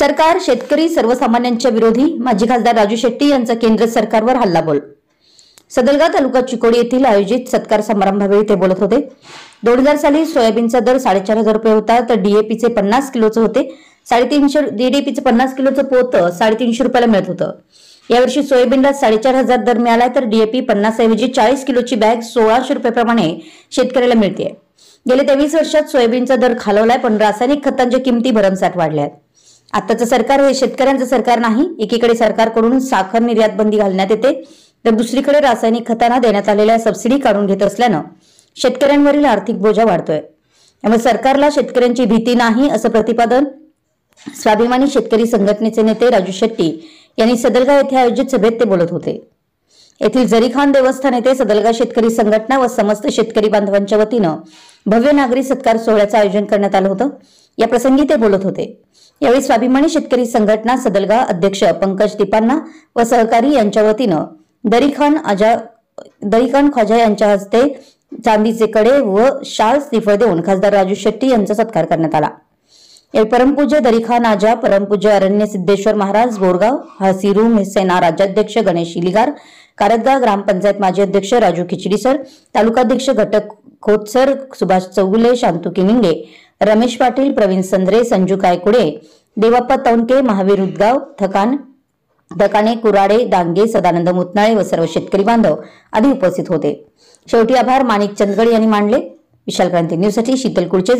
सरकार शेतकरी सर्वसामान्यांच्या विरोधी, माजी खासदार राजू शेट्टी यांचा केंद्र सरकारवर हल्लाबोल। सदलगा तालुका चिकोडी येथील आयोजित सत्कार समारंभावेळी ते बोलत होते। 2000 साली सोयाबीनचा दर 4500 रुपये होता, तर डीएपीचे 50 किलोचे होते। 350 डीएपीचे 50 किलोचं पोत 350 रुपयाला मिळत होतं। यावर्षी सोयाबीनला 4500 दर मिळाला, तर डीएपी 50 ऐवजी 40 किलोची बॅग 1600 रुपये प्रमाणे शेतकऱ्याला मिळते। गेल्या 23 वर्षात सोयाबीनचा दर खालवलाय, पण रासायनिक खतांच्या किमती भरमसाठ वाढल्या आहेत। आताचं सरकार हे शेतकऱ्यांचं सरकार नाही। एकीकडे सरकारकडून साखर निर्यात बंदी घालण्यात येते, तर दुसरीकडे रासायनिक खतांना देण्यात आलेल्या सबसिडी काढून घेत असल्यानं शेतकऱ्यांवरील आर्थिक बोजा वाढतोय। त्यामुळे सरकारला शेतकऱ्यांची भीती नाही, असं प्रतिपादन स्वाभिमानी शेतकरी संघटनेचे नेते राजू शेट्टी यांनी सदलगा येथे आयोजित सभेत ते बोलत होते। येथील जरीखान देवस्थान येथे सदलगा शेतकरी संघटना व समस्त शेतकरी बांधवांच्या वतीनं भव्य नागरी सत्कार सोहळ्याचं आयोजन करण्यात आलं होतं। या प्रसंगी ते बोलत होते। यावेळी स्वाभिमानी शेतकरी संघटना सदलगा अध्यक्ष पंकज दीपांना व सहकारी यांच्या वतीनं दरीखान ख्वाजा यांच्या हस्ते चांदीचे कडे व शाल श्रीफळ देऊन खासदार राजू शेट्टी यांचा सत्कार करण्यात आला। यावेळी परमपूज्य दरीखान आजा, परमपूज्य अरण्य सिद्धेश्वर महाराज बोरगाव, हसीरू सेना राज्याध्यक्ष गणेश इलिगार, कारदगाव ग्रामपंचायत माजी अध्यक्ष राजू खिचडीसर, तालुकाध्यक्ष घटक खोतसर, सुभाष चौगुले, शांतू किनिंगे, रमेश पाटील, प्रवीण संद्रे, संजू कायकुडे, देवाप्पा तौनके, महावीर उदगाव, धकाने, कुराडे, डांगे, सदानंद मुतनाळे व सर्व शेतकरी बांधव आदी उपस्थित होते। शेवटी आभार माणिक चंदगड यांनी मानले। विशाल क्रांती न्यूजसाठी शीतल कुळचे।